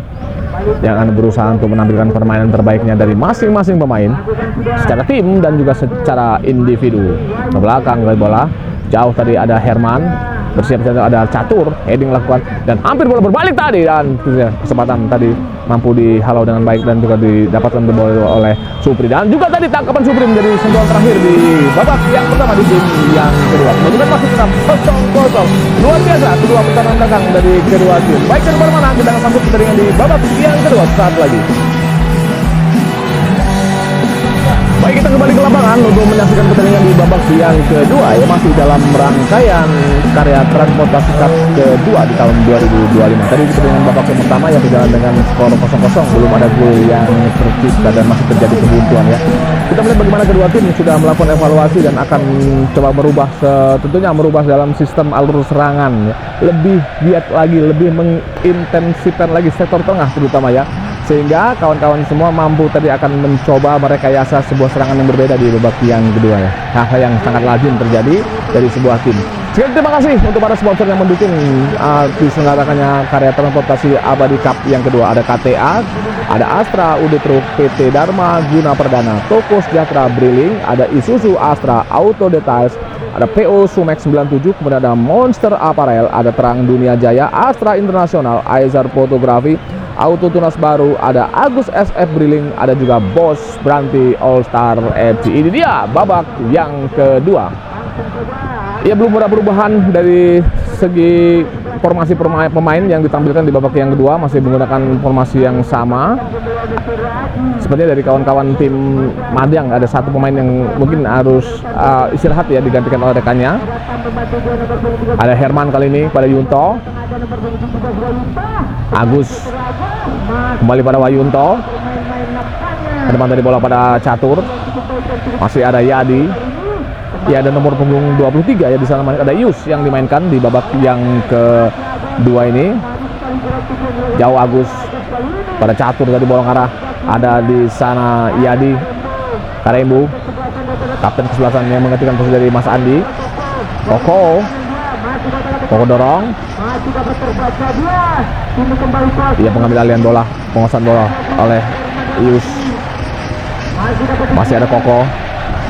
yang akan berusaha untuk menampilkan permainan terbaiknya dari masing-masing pemain secara tim dan juga secara individu. Ke belakang bola jauh tadi ada Herman, bersiap-siap ada Catur, heading lakukan dan hampir bola berbalik tadi dan kesempatan tadi mampu dihalau dengan baik dan juga didapatkan bola oleh Supri dan juga tadi tangkapan Supri menjadi sentuhan terakhir di babak yang pertama di game yang kedua. Kemudian masih tetap 0-0. Luar biasa kedua pertahanan belakang dari kedua tim. Baik dan mana kita akan sambut pertandingan di babak yang kedua saat lagi. Baik, kita kembali ke lapangan untuk menyaksikan pertandingan di babak yang kedua ya, masih dalam rangkaian karya Transportasi Cup kedua di tahun 2025. Tadi pertandingan babak yang pertama yang berjalan dengan skor 0-0, belum ada gol yang tercipta dan masih terjadi kebuntuan ya. Kita melihat bagaimana kedua tim sudah melakukan evaluasi dan akan coba merubah, tentunya merubah dalam sistem alur serangan ya. Lebih giat lagi, lebih mengintensifkan lagi sektor tengah terutama ya, sehingga kawan-kawan semua mampu tadi akan mencoba merekayasa sebuah serangan yang berbeda di babak yang kedua ya. Hal yang sangat lazim terjadi dari sebuah tim. Sekali terima kasih untuk para sponsor yang mendukung diselenggarakannya karya transportasi abadi Cup yang kedua. Ada KTA, ada Astra UD Truk, PT Dharma Guna Perdana, Toko Sejahtera Briling, ada Isuzu Astra Auto Details, ada PO Sumex 97, kemudian ada Monster Apparel, ada Terang Dunia Jaya, Astra Internasional, Aizar Fotografi, Auto Tunas Baru, ada Agus SF Briling, ada juga Bos Branti All Star FC. Ini dia babak yang kedua. Ya, belum ada perubahan dari segi formasi pemain yang ditampilkan di babak yang kedua, masih menggunakan formasi yang sama. Sepertinya dari kawan-kawan tim Madyang ada satu pemain yang mungkin harus istirahat ya, digantikan oleh rekannya. Ada Herman kali ini pada Yunto. Agus kembali pada Wayunto. Ke depan tadi bola pada Catur. Masih ada Yadi. Ya, ada nomor punggung 23 ya di sana, ada Yus yang dimainkan di babak yang kedua ini. Jauh Agus pada Catur tadi bola arah. Ada di sana Yadi Karembu, kapten kesebelasan yang menggantikan posisi dari Mas Andi. Koko dorong. Ia pengambil alihan bola, penguasaan bola oleh Yus. Masih ada Koko,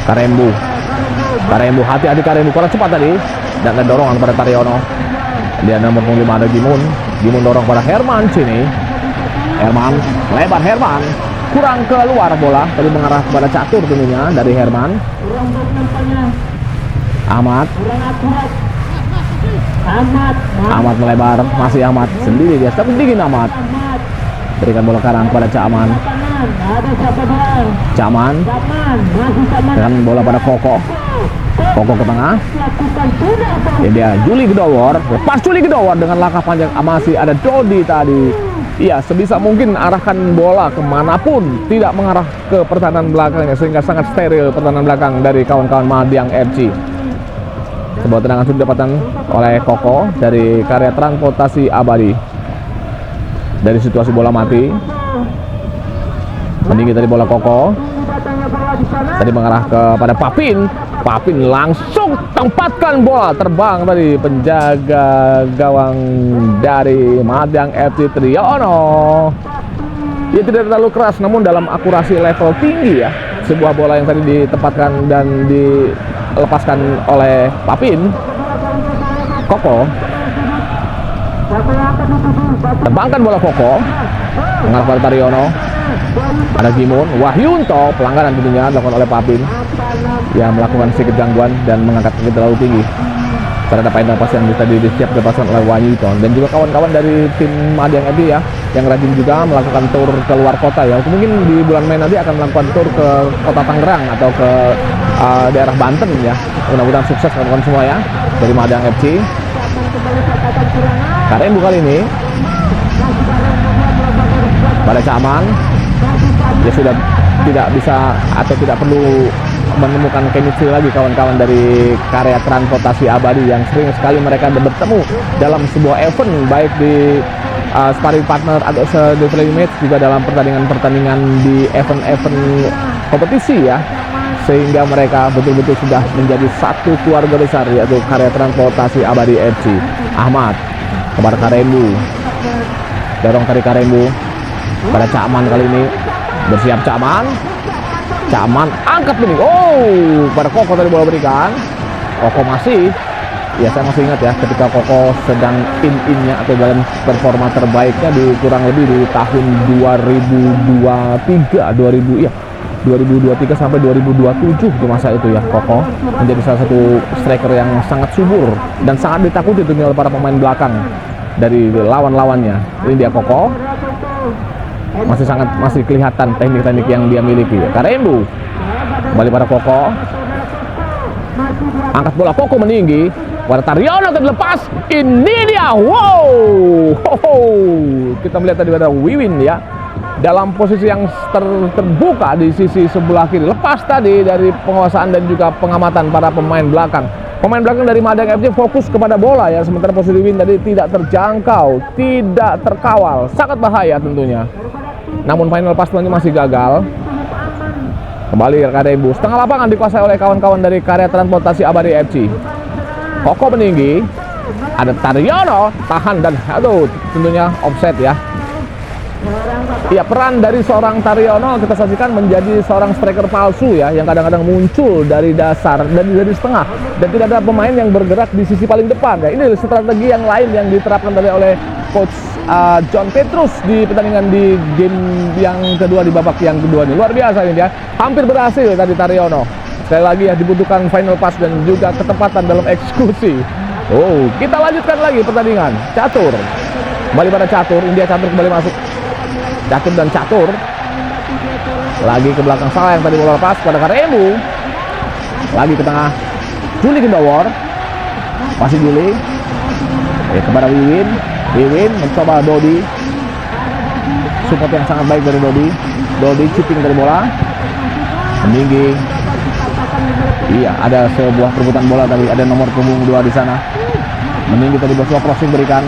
Karembu, hati-hati Karembu, kurang cepat tadi dan ada dorongan pada Taryono. Dia nomor 5 ada Gimun dorong pada Herman sini. Herman lebar, Herman kurang keluar bola tadi mengarah kepada Catur tentunya dari Herman. Ahmad Ahmad melebar, masih Ahmad sendiri dia, tapi dingin Ahmad. Berikan bola kanan kepada Cakman. Cakman dengan bola pada Koko. Koko ke tengah. Ya, dia Juli Gedowor, lepas Juli Gedowor dengan langkah panjang. Masih ada Dodi tadi. Iya, sebisa mungkin arahkan bola kemanapun, tidak mengarah ke pertahanan belakangnya, sehingga sangat steril pertahanan belakang dari kawan-kawan Madiang FC. Sebuah tendangan sudah didapatkan oleh Koko dari Karya Transportasi Abadi. Dari situasi bola mati, meninggi tadi bola Koko. Tadi mengarah kepada Papin. Papin langsung tempatkan bola, terbang tadi penjaga gawang dari Madiang FC Triyono. Ia tidak terlalu keras, namun dalam akurasi level tinggi ya. Sebuah bola yang tadi ditempatkan dan dilepaskan oleh Papin. Koko terbangkan bola Koko mengarah pada Triyono. Ada Gimun, Wahyunto, pelanggaran tentunya dilakukan oleh Papin yang melakukan sedikit gangguan dan mengangkat kaki terlalu tinggi terhadap final pass yang tadi disiap dilepaskan oleh Wahyunto. Dan juga kawan-kawan dari tim Madiang FC ya, yang rajin juga melakukan tur ke luar kota ya. Mungkin di bulan Mei nanti akan melakukan tur ke kota Tangerang atau ke daerah Banten ya. Mudah-mudahan sukses kawan-kawan semua ya dari Madiang FC. Karena kali ini pada Cakman, dia sudah tidak bisa atau tidak perlu menemukan chemistry lagi kawan-kawan dari Karya Transportasi Abadi yang sering sekali mereka bertemu dalam sebuah event, baik di sparring partner atau di friendly match, juga dalam pertandingan-pertandingan di event-event kompetisi ya, sehingga mereka betul-betul sudah menjadi satu keluarga besar, yaitu Karya Transportasi Abadi FC. Ahmad kepada Karembu, dorong dari Karembu pada Cakman kali ini, bersiap Cakman. Cakman angkat ini, pada Koko tadi bola berikan. Koko masih, ya saya masih ingat ya ketika Koko sedang in-innya atau dalam performa terbaiknya di kurang lebih di tahun 2023 sampai 2027 di masa itu ya. Koko menjadi salah satu striker yang sangat subur dan sangat ditakuti oleh para pemain belakang dari lawan-lawannya. Ini dia Koko, masih kelihatan teknik-teknik yang dia miliki ya. Karembu kembali pada Koko, angkat bola Koko meninggi pada Triyono, terlepas. Ini dia, kita melihat tadi ada Wiwin ya dalam posisi yang terbuka di sisi sebelah kiri, lepas tadi dari penguasaan dan juga pengamatan para pemain belakang. Pemain belakang dari Madiang FC fokus kepada bola ya, sementara posisi Win tadi tidak terjangkau, tidak terkawal, sangat bahaya tentunya. Namun final pass ini masih gagal. Kembali ke Karembu, setengah lapangan dikuasai oleh kawan-kawan dari Karya Transportasi Abadi FC. Koko meninggi, ada Triyono, tahan dan tentunya offset ya. Ya, peran dari seorang Triyono kita saksikan menjadi seorang striker palsu ya, yang kadang-kadang muncul dari dasar dan dari setengah, dan tidak ada pemain yang bergerak di sisi paling depan ya. Ini strategi yang lain yang diterapkan oleh coach John Petrus di pertandingan di game yang kedua, di babak yang kedua ini. Luar biasa ini ya, hampir berhasil tadi Triyono. Sekali lagi ya, dibutuhkan final pass dan juga ketepatan dalam eksekusi. Kita lanjutkan lagi pertandingan. Catur kembali pada Catur, India Catur kembali masuk. Catur dan Catur lagi ke belakang, salah yang tadi bola lepas pada Karembu, lagi ke tengah Juli Gedowor, masih Juli kepada Wiwin. Wiwin mencoba Dodi, support yang sangat baik dari Dodi. Dodi chipping dari bola meninggi. Iya, ada sebuah perebutan bola tadi, ada nomor punggung 2 di sana. Meninggi tadi, sebuah crossing berikan,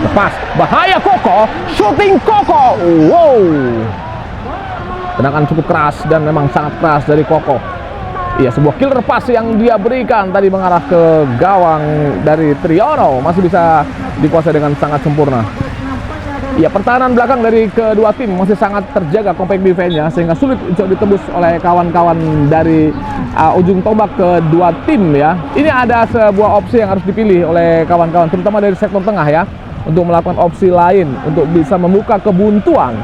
lepas, bahaya Koko, shooting Koko. Tendangan cukup keras dan memang sangat keras dari Koko. Iya, sebuah killer pass yang dia berikan tadi mengarah ke gawang dari Triyono, masih bisa dikuasai dengan sangat sempurna. Ya, pertahanan belakang dari kedua tim masih sangat terjaga compact defense-nya, sehingga sulit untuk ditembus oleh kawan-kawan dari ujung tombak kedua tim ya. Ini ada sebuah opsi yang harus dipilih oleh kawan-kawan, terutama dari sektor tengah ya, untuk melakukan opsi lain untuk bisa membuka kebuntuan.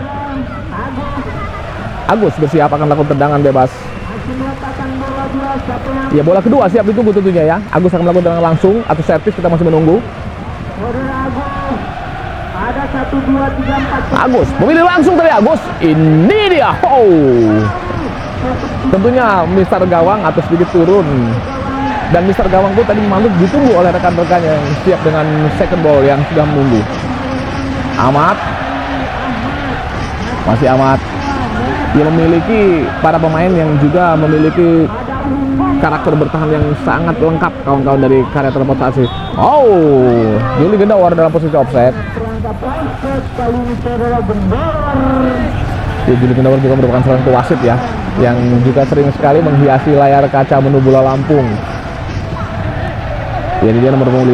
Agus bersiap akan melakukan tendangan bebas. Ya, bola kedua siap ditunggu tentunya ya. Agus akan melakukan tendangan langsung atau servis, kita masih menunggu. Ada 1, 2, 3, 4. Agus memilih langsung tadi Agus. Ini dia. Tentunya Mister Gawang atau sedikit turun. Dan Mister Gawang pun tadi Maluk ditunggu oleh rekan-rekannya yang siap dengan second ball yang sudah menunggu. Ahmad. Masih Ahmad. Dia memiliki para pemain yang juga memiliki karakter bertahan yang sangat lengkap, kawan-kawan dari karya transportasi. Juli Gendawar dalam posisi offset. Juli Gendawar juga merupakan salah satu wasit ya, yang juga sering sekali menghiasi layar kaca menu bola Lampung. Jadi dia nomor 5,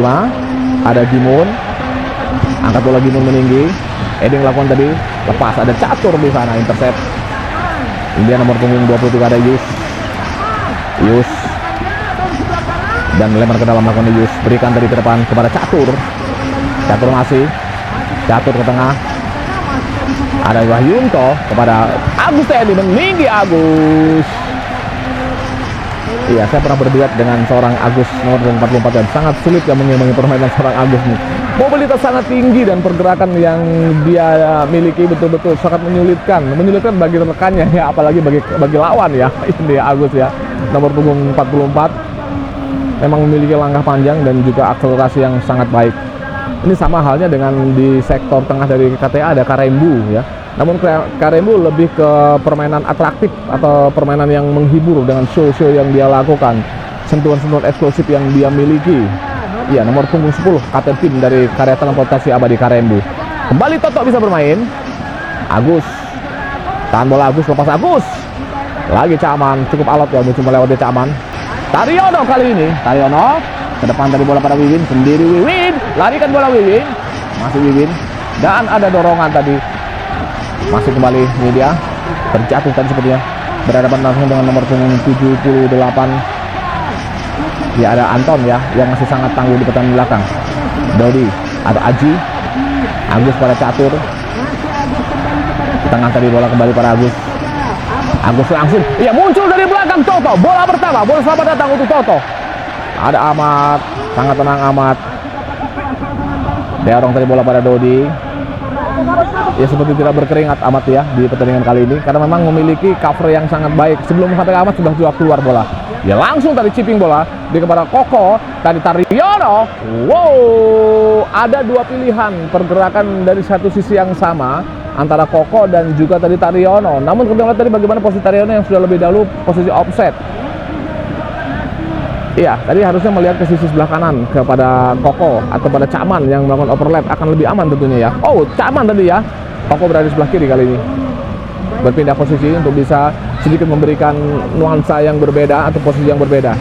ada Gimun, angkat bola Gimun meninggi. Eding lakukan tadi, lepas ada Catur di sana, intercept. Ini dia nomor punggung 23 ada Yus dan lempar ke dalam lakukan Yus, berikan dari ke depan kepada Catur masih Catur ke tengah, ada Wahyunto kepada Agus Teddy, meninggi Agus. Iya, saya pernah berduet dengan seorang Agus nomor 44 dan sangat sulit ya mengimbangi permainan seorang Agus nih. Mobilitas sangat tinggi dan pergerakan yang dia miliki betul-betul sangat menyulitkan bagi rekannya ya, apalagi bagi lawan ya. Ini Agus ya, nomor punggung 44, memang memiliki langkah panjang dan juga akselerasi yang sangat baik. Ini sama halnya dengan di sektor tengah dari KTA ada Karembu ya. Namun Karembu lebih ke permainan atraktif atau permainan yang menghibur dengan show-show yang dia lakukan, sentuhan-sentuhan eksklusif yang dia miliki. Iya, nomor punggung 10 kapten tim dari karya transportasi abadi Karembu. Kembali Toto bisa bermain. Agus, tahan bola Agus, lepas Agus. Lagi Caman, cukup alot ya untuk melewati Caman. Taryono kali ini, Taryono ke depan dari bola pada Wiwin, sendiri Wiwin, larikan bola Wiwin, masih Wiwin, dan ada dorongan tadi. Masih kembali ini dia, terjatuh tadi sepertinya, berhadapan langsung dengan nomor punggung 78. Ya ada Anton ya, yang masih sangat tangguh di pertahanan belakang. Dodi, ada Aji, Agus pada Catur, tengah tadi bola kembali pada Agus. Agus langsung, iya muncul dari belakang Toto, bola pertama, bola selamat datang untuk Toto. Ada Ahmad, sangat tenang Ahmad. Dorong tadi bola pada Dodi. Ya seperti tidak berkeringat Ahmad ya di pertandingan kali ini, karena memang memiliki cover yang sangat baik. Sebelum sampai Ahmad sudah juga keluar bola. Ya langsung tadi chipping bola di kepada Koko, tadi Taryono. Ada dua pilihan pergerakan dari satu sisi yang sama antara Koko dan juga tadi Taryono. Namun kita lihat tadi bagaimana posisi Taryono yang sudah lebih dahulu posisi offset. Iya, tadi harusnya melihat ke sisi sebelah kanan kepada Koko atau pada Caman yang melakukan overlap, akan lebih aman tentunya ya. Caman tadi ya. Koko berada di sebelah kiri kali ini. Berpindah posisi untuk bisa sedikit memberikan nuansa yang berbeda atau posisi yang berbeda.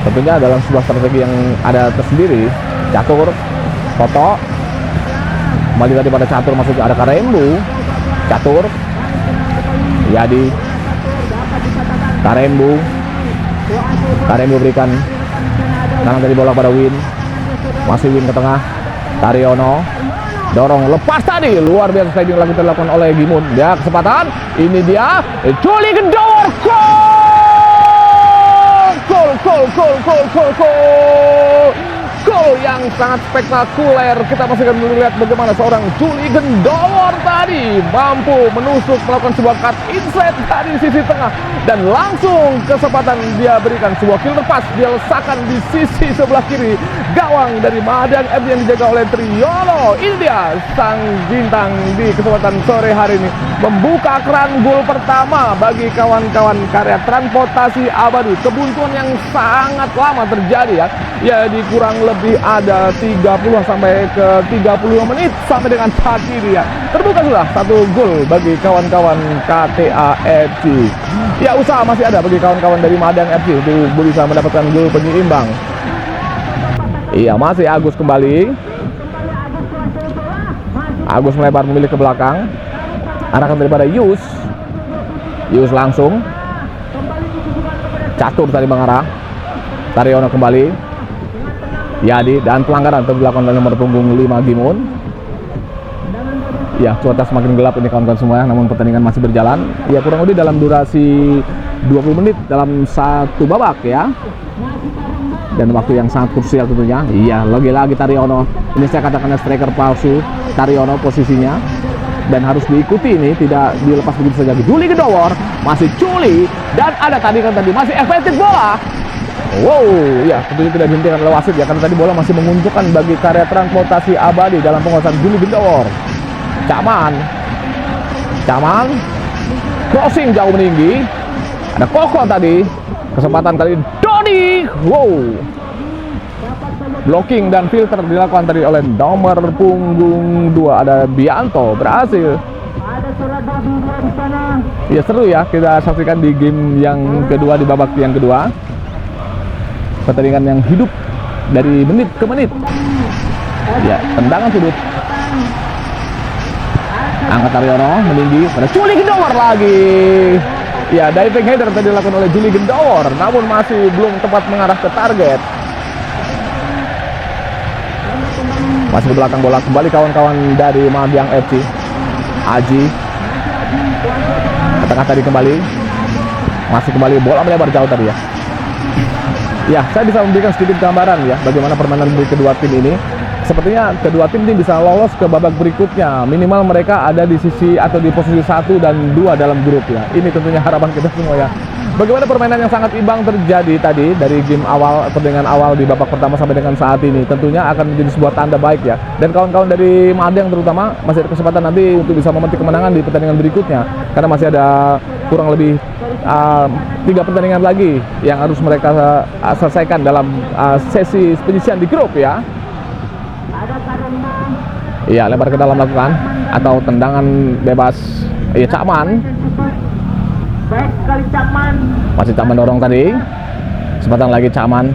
Tentunya dalam sebuah strategi yang ada tersendiri. Catur, Toto, kembali tadi pada Catur, maksudnya ada Karembu, Catur, Yadi, Karembu berikan kanan dari bola pada Win, masih Win ke tengah, Taryono, dorong lepas tadi, luar biasa sliding lagi dilakukan oleh Gimun. Dia kesempatan, ini dia Juli Gendawar, gol yang sangat spektakuler. Kita masih akan melihat bagaimana seorang Juli Gendawar tadi mampu menusuk, melakukan sebuah cut inside dari sisi tengah, dan langsung kesempatan dia berikan sebuah kill lepas, dia lesakan di sisi sebelah kiri gawang dari Madang FC yang dijaga oleh Triyono. Ini dia sang bintang di kesempatan sore hari ini, membuka keran gol pertama bagi kawan-kawan karya transportasi abadi. Kebuntuan yang sangat lama terjadi ya di kurang lebih ada 30 sampai ke 35 menit sampai dengan saat ini ya. Terbuka sudah satu gol bagi kawan-kawan KTA FC. Ya, usaha masih ada bagi kawan-kawan dari Madang FC untuk bisa mendapatkan gol penyeimbang. Iya, masih Agus kembali. Agus melebar memilih ke belakang. Arahkan daripada Yus langsung. Catur tadi mengarah. Taryono kembali. Yadi, dan pelanggaran dilakukan oleh nomor punggung 5 Gimun. Ya, cuaca semakin gelap ini kawan-kawan semua, namun pertandingan masih berjalan. Ya, kurang lebih dalam durasi 20 menit dalam satu babak ya. dan waktu yang sangat krusial tentunya. Iya, lagi-lagi Taryono. Ini saya katakan striker palsu Taryono posisinya, dan harus diikuti ini, tidak dilepas begitu saja. Juli Gedowor, masih Juli, dan ada tadi masih efektif bola. Wow, ya tentunya tidak dihentikan oleh wasit ya, karena tadi bola masih menguntungkan bagi Karya Transportasi Abadi dalam penguasaan Juli Gedowor. Caman, crossing jauh meninggi. Ada Koko tadi, kesempatan kali ini Dodi. Wow, blocking dan filter dilakukan tadi oleh nomor punggung 2, ada Bianto, berhasil. Ada surat Dodi di sana. Ya seru ya, kita saksikan di game yang kedua, di babak yang kedua. Pertandingan yang hidup dari menit ke menit. Ya, tendangan sudut. Angkat Taryono meninggi pada Juli Gedowor lagi. Ya, diving header tadi dilakukan oleh Juli Gedowor, namun masih belum tepat mengarah ke target. Masih di belakang bola kembali kawan-kawan dari Mabiang FC. Aji ke tengah tadi kembali. Masih kembali bola melebar jauh tadi ya. Ya, saya bisa memberikan sedikit gambaran ya bagaimana permainan dari kedua tim ini. Sepertinya kedua tim ini bisa lolos ke babak berikutnya. Minimal mereka ada di sisi atau di posisi 1 dan 2 dalam grup ya. Ini tentunya harapan kita semua ya. Bagaimana permainan yang sangat imbang terjadi tadi dari game awal, pertandingan awal di babak pertama sampai dengan saat ini, tentunya akan menjadi sebuah tanda baik ya. Dan kawan-kawan dari Madang terutama masih ada kesempatan nanti untuk bisa memetik kemenangan di pertandingan berikutnya, karena masih ada kurang lebih 3 pertandingan lagi yang harus mereka selesaikan dalam sesi penyisian di grup ya. Iya, lempar ke dalam lakukan atau tendangan bebas. Iya, Cakman. Baik sekali Cakman. Masih Cakman dorong tadi. Kesempatan lagi Cakman.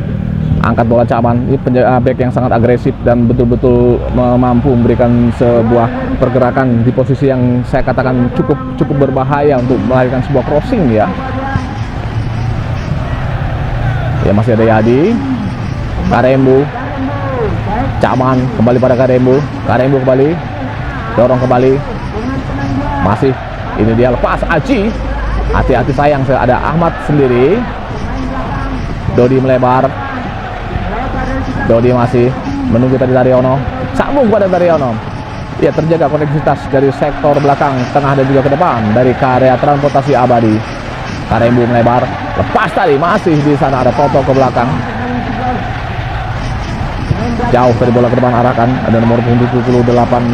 Angkat bola Cakman. Ini back yang sangat agresif dan betul-betul mampu memberikan sebuah pergerakan di posisi yang saya katakan cukup berbahaya untuk melahirkan sebuah crossing ya. Ya, masih ada Yadi. Karembu. Cakman kembali pada Karembu kembali, dorong kembali, masih ini dia lepas Aji, hati-hati sayang, ada Ahmad sendiri. Dodi melebar, Dodi masih menunggu tadi Taryono, sambung pada Taryono. Ya, terjaga koneksitas dari sektor belakang, tengah dan juga ke depan dari Karya Transportasi Abadi. Karembu melebar, lepas tadi, masih di sana ada Toto ke belakang. Jauh dari bola ke depan arahkan, ada nomor punggung 78,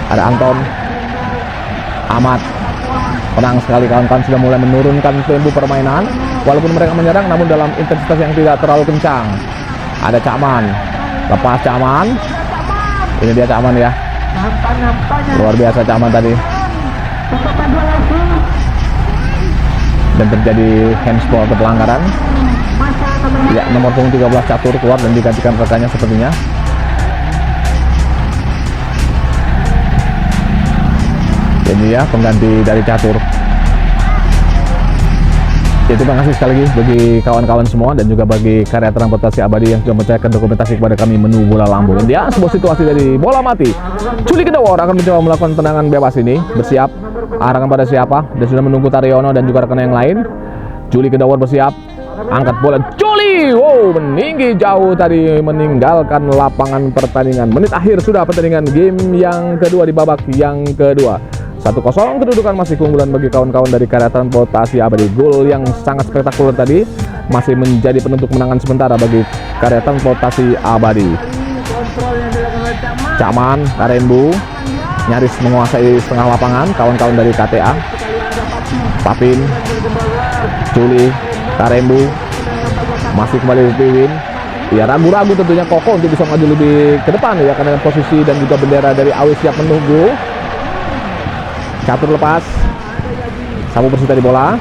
ada Anton. Ahmad, tenang sekali kawan-kawan, sudah mulai menurunkan tempo permainan. Walaupun mereka menyerang, namun dalam intensitas yang tidak terlalu kencang. Ada Cakman, lepas Cakman. Ini dia Cakman ya, luar biasa Cakman tadi. Dan terjadi handsball atau pelanggaran. Ya, nomor punggung 13 Catur keluar dan digantikan rekannya sepertinya. Ini ya pengganti dari Catur. Ya, terima kasih sekali lagi bagi kawan-kawan semua dan juga bagi Karya Transportasi Abadi yang sudah mencairkan dokumentasi kepada kami menu bola lambung. Dan dia sebuah situasi dari bola mati. Juli Gedowor akan mencoba melakukan tendangan bebas ini. Bersiap, arahkan pada siapa? Dan sudah menunggu Taryono dan juga rekan yang lain. Juli Gedowor bersiap, angkat bola Juli. Wow, meninggi jauh tadi, meninggalkan lapangan pertandingan. Menit akhir sudah pertandingan game yang kedua di babak yang kedua. 1-0, kedudukan masih keunggulan bagi kawan-kawan dari Karya Transportasi Abadi. Gol yang sangat spektakuler tadi masih menjadi penentu kemenangan sementara bagi Karya Transportasi Abadi. Cakman, Karembu nyaris menguasai setengah lapangan. Kawan-kawan dari KTA, Papin, Juli, Karembu masih kembali di Piwin. Ya, ragu-ragu tentunya Koko untuk bisa maju lebih ke depan ya, karena posisi dan juga bendera dari Awis siap menunggu. Catur lepas, Samu bersih tadi bola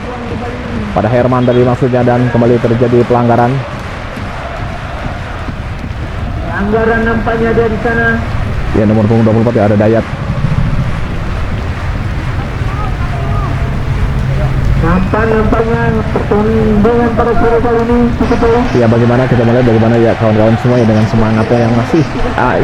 pada Herman tadi maksudnya, dan kembali terjadi pelanggaran. Pelanggaran nampaknya ada di sana. Ya, nomor punggung 24 ya, ada Dayat. Nampaknya pertandingan pada sore kali ini cukup ya. Ya, bagaimana kita melihat bagaimana ya kawan-kawan semua ya dengan semangatnya yang masih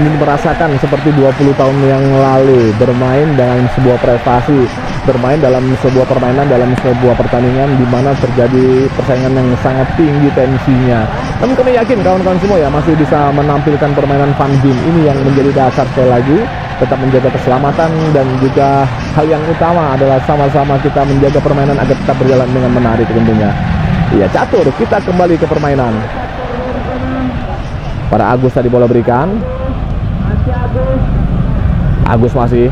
ingin merasakan seperti 20 tahun yang lalu, bermain dengan sebuah prestasi, bermain dalam sebuah permainan, dalam sebuah pertandingan di mana terjadi persaingan yang sangat tinggi tensinya. Namun kami yakin kawan-kawan semua ya masih bisa menampilkan permainan fun game ini yang menjadi dasar sekali lagi. Tetap menjaga keselamatan dan juga hal yang utama adalah sama-sama kita menjaga permainan agar tetap berjalan dengan menarik tentunya. Iya, catur, kita kembali ke permainan. Pada Agus tadi bola berikan. Agus masih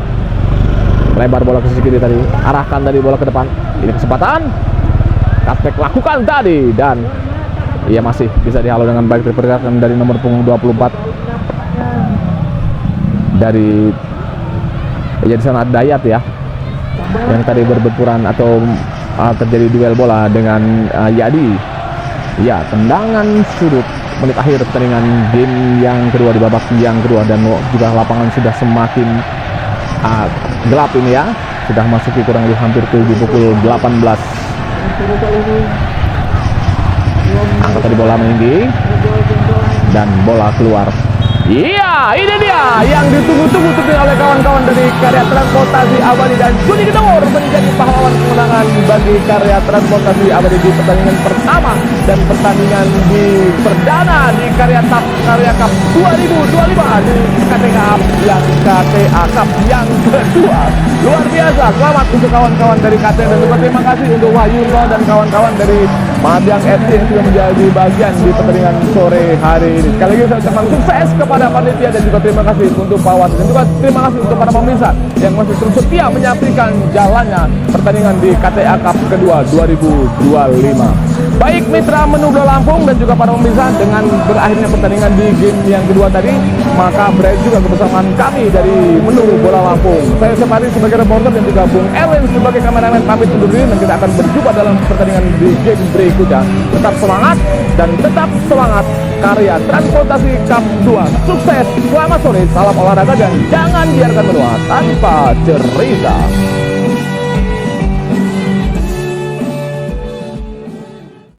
lebar bola ke sisi kiri tadi, arahkan tadi bola ke depan. Ini kesempatan. Cutback lakukan tadi dan ia masih bisa dihalau dengan baik diperkirakan dari nomor punggung 24 dari jadi sana Dayat ya, yang tadi berbenturan atau terjadi duel bola dengan Yadi. Ya, tendangan sudut menit akhir pertandingan game yang kedua di babak yang kedua, dan juga lapangan sudah semakin gelap ini ya, sudah masuki kurang lebih hampir ke pukul 18. Angkat tadi bola meninggi dan bola keluar. Iya, ini dia yang ditunggu-tunggu oleh kawan-kawan dari Karya Transportasi Abadi, dan Juni Gedor menjadi pahlawan kemenangan bagi Karya Transportasi Abadi di pertandingan pertama dan pertandingan di perdana di Karya Cup 2025 di KTA Cup yang kedua. Luar biasa, selamat untuk kawan-kawan dari KTA dan juga terima kasih untuk Wahyunto dan kawan-kawan dari Madyang FC yang sudah menjadi bagian di pertandingan sore hari ini. Sekali lagi saya ucapkan sukses kepada panitia dan juga terima kasih untuk Pak Wasit, dan juga terima kasih untuk para pemirsa yang masih terus setia menyaksikan jalannya pertandingan di KTA Cup kedua 2025. Baik mitra Menu Bola Lampung dan juga para pemirsa, dengan berakhirnya pertandingan di game yang kedua tadi, maka berakhir juga kebersamaan kami dari Menu Bola Lampung. Saya Separi sebagai reporter dan juga Bung Erwin sebagai kameramen pamit undur diri, dan kita akan berjumpa dalam pertandingan di game berikutnya. Tetap semangat dan tetap semangat Karya Transportasi Cup 2. Sukses, selamat sore, salam olahraga, dan jangan biarkan menua tanpa cerita.